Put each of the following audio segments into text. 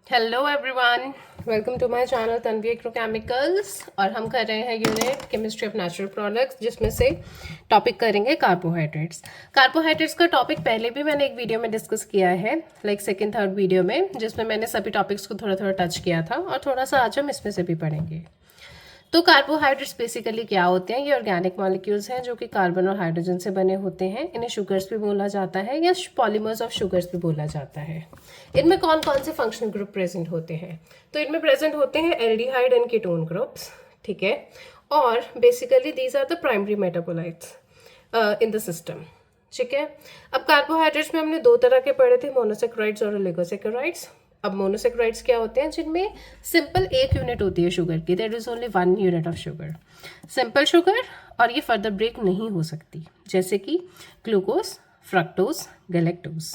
Hello everyone, welcome to my channel Tanvi Agrochemicals. और हम कर रहे हैं unit chemistry of natural products, जिसमें से टॉपिक करेंगे कार्बोहाइड्रेट्स। कार्बोहाइड्रेट्स का टॉपिक पहले भी मैंने एक वीडियो में डिस्कस किया है, लाइक सेकंड थर्ड वीडियो में, जिसमें मैंने सभी टॉपिक्स को थोड़ा थोड़ा टच किया था और थोड़ा सा आज हम इसमें से भी पढ़ेंगे। तो कार्बोहाइड्रेट्स बेसिकली क्या होते हैं? ये ऑर्गेनिक मॉलिक्यूल्स हैं जो कि कार्बन और हाइड्रोजन से बने होते हैं। इन्हें शुगर्स भी बोला जाता है या पॉलीमर्स ऑफ शुगर्स भी बोला जाता है। इनमें कौन कौन से फंक्शनल ग्रुप प्रेजेंट होते हैं? तो इनमें प्रेजेंट होते हैं एल्डिहाइड एंड कीटोन ग्रुप्स, ठीक है। और basically these are the primary metabolites in the system, ठीक है। अब कार्बोहाइड्रेट्स में हमने दो तरह के पढ़े थे, मोनोसेक्राइड्स और ओलिगोसेक्राइड्स। अब मोनोसेक्राइड्स क्या होते हैं? जिनमें सिंपल एक यूनिट होती है शुगर की, that is only 1 unit of sugar, simple sugar, और ये फर्दर ब्रेक नहीं हो सकती, जैसे कि ग्लूकोज, फ्रक्टोज, गैलेक्टोज।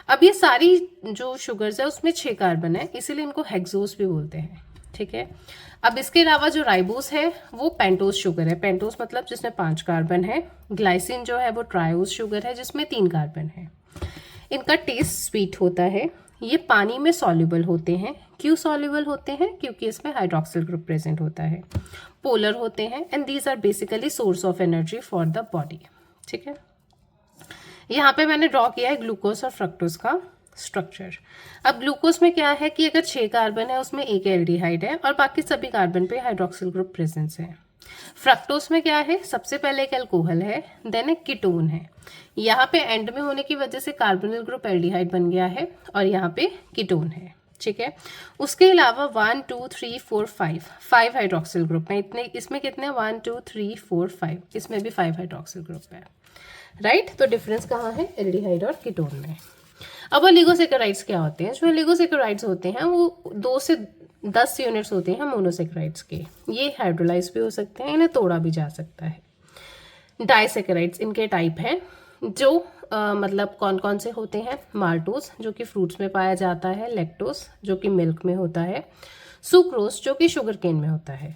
अब ये सारी जो शुगर्स है उसमें 6 कार्बन है, इसीलिए इनको हेक्सोज भी बोलते हैं, ठीक है। अब इसके अलावा जो राइबोस है वो पेंटोज शुगर है। पेंटोज मतलब जिसमें 5 कार्बन है। ग्लाइसिन जो है वो ट्रायोज शुगर है जिसमें 3 कार्बन है। इनका टेस्ट स्वीट होता है। ये पानी में सॉल्युबल होते हैं। क्यों सॉल्युबल होते हैं? क्योंकि इसमें हाइड्रोक्सिल ग्रुप प्रेजेंट होता है। पोलर होते हैं and these are basically source of energy for the body, ठीक है। यहाँ पे मैंने ड्रॉ किया है ग्लूकोज और फ्रक्टोज का स्ट्रक्चर। अब ग्लूकोज में क्या है कि अगर 6 कार्बन है उसमें एक एल्डिहाइड है और बाकी सभी कार्बन पे हाइड्रोक्सिल ग्रुप प्रेजेंस है। फ्रक्टोज में क्या है? सबसे पहले एक अल्कोहल है, देन एक कीटोन है। यहाँ पे एंड में होने की वजह से कार्बोनिल ग्रुप एल्डिहाइड बन गया है और यहाँ पे कीटोन है, ठीक है। उसके अलावा 1 2 3 4 5 हाइड्रोक्सिल ग्रुप है। इतने इसमें कितने? 1 2 3 4 5, इसमें भी 5 हाइड्रोक्सिल ग्रुप है, राइट। तो डिफरेंस कहाँ है? एल्डिहाइड और कीटोन में। अब ओलिगोसेकेराइड्स क्या होते हैं? जो ओलिगोसेकेराइड्स होते हैं वो 2 से 10 यूनिट्स होते हैं मोनोसेकेराइड्स के। ये हाइड्रोलाइज भी हो सकते हैं, इन्हें तोड़ा भी जा सकता है। डाइसेकेराइड्स इनके टाइप हैं, जो मतलब कौन कौन से होते हैं? माल्टोज जो कि फ्रूट्स में पाया जाता है, लैक्टोज जो कि मिल्क में होता है, सुक्रोज जो कि शुगर केन में होता है।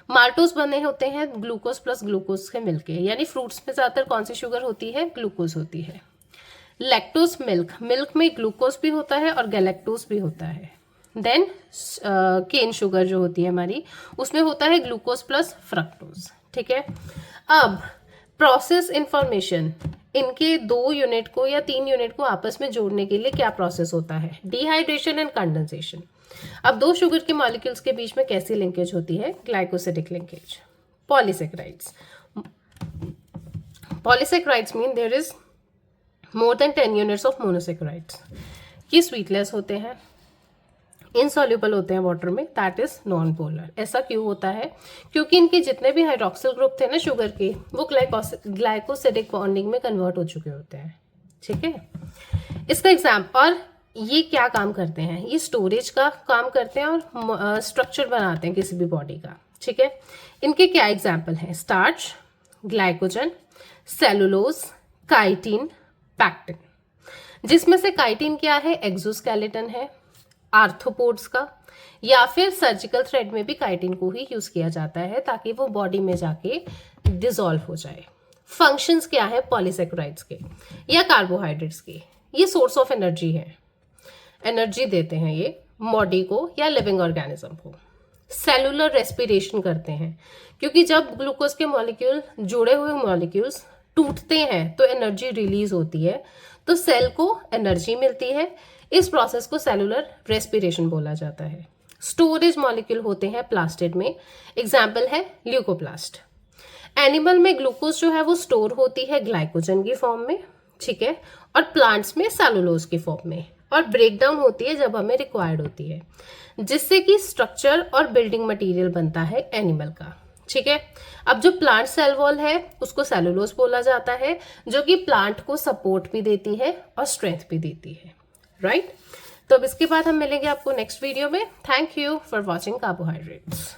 माल्टोज बने होते हैं ग्लूकोज प्लस ग्लूकोज के मिलके, यानी फ्रूट्स में ज़्यादातर कौन सी शुगर होती है? ग्लूकोज होती है। लैक्टोज मिल्क में ग्लूकोज भी होता है और गैलेक्टोज भी होता है। देन केन शुगर जो होती है हमारी, उसमें होता है ग्लूकोज प्लस फ्रक्टोज, ठीक है। अब प्रोसेस इंफॉर्मेशन, इनके 2 यूनिट को या 3 यूनिट को आपस में जोड़ने के लिए क्या प्रोसेस होता है? Dehydration and condensation. अब 2 शुगर के मॉलिक्यूल्स के बीच में कैसी लिंकेज होती है? Glycosidic linkage. Polysaccharides, polysaccharides mean there is more than 10 units of monosaccharides. ये स्वीटलेस होते हैं, इनसॉल्युबल होते हैं वाटर में, दैट इज नॉन पोलर। ऐसा क्यों होता है? क्योंकि इनके जितने भी हाइड्रोक्सिल ग्रुप थे ना शुगर के, वो ग्लाइकोसिडिक बॉन्डिंग में कन्वर्ट हो चुके होते हैं, ठीक है। इसका एग्जाम्पल, और ये क्या काम करते हैं? ये स्टोरेज का काम करते हैं और स्ट्रक्चर बनाते हैं किसी भी बॉडी का, ठीक है। इनके क्या एग्जाम्पल हैं? Starch, glycogen, cellulose, chitin, pectin. जिसमें से काइटिन क्या है? एक्सोस्केलेटन है आर्थ्रोपोड्स का, या फिर सर्जिकल थ्रेड में भी काइटिन को ही यूज किया जाता है ताकि वो बॉडी में जाके डिसॉल्व हो जाए। फंक्शंस क्या है पॉलीसेक्राइड्स के या कार्बोहाइड्रेट्स के? ये सोर्स ऑफ एनर्जी है, एनर्जी देते हैं ये बॉडी को या लिविंग ऑर्गेनिज्म को। सेलुलर रेस्पिरेशन करते हैं, क्योंकि जब ग्लूकोज के मॉलिक्यूल, जुड़े हुए मॉलिक्यूल्स टूटते हैं तो एनर्जी रिलीज होती है, तो सेल को एनर्जी मिलती है। इस प्रोसेस को सेलुलर रेस्पिरेशन बोला जाता है। स्टोरेज मॉलिक्यूल होते हैं प्लास्टिड में, एग्जाम्पल है ल्यूकोप्लास्ट। एनिमल में ग्लूकोज जो है वो स्टोर होती है ग्लाइकोजन की फॉर्म में, ठीक है, और प्लांट्स में सेलुलोज की फॉर्म में, और ब्रेकडाउन होती है जब हमें रिक्वायर्ड होती है, जिससे कि स्ट्रक्चर और बिल्डिंग मटेरियल बनता है एनिमल का, ठीक है। अब जो प्लांट सेल वॉल है उसको सेलुलोज बोला जाता है, जो कि प्लांट को सपोर्ट भी देती है और स्ट्रेंथ भी देती है, राइट। तो अब इसके बाद हम मिलेंगे आपको नेक्स्ट वीडियो में। Thank you for watching carbohydrates.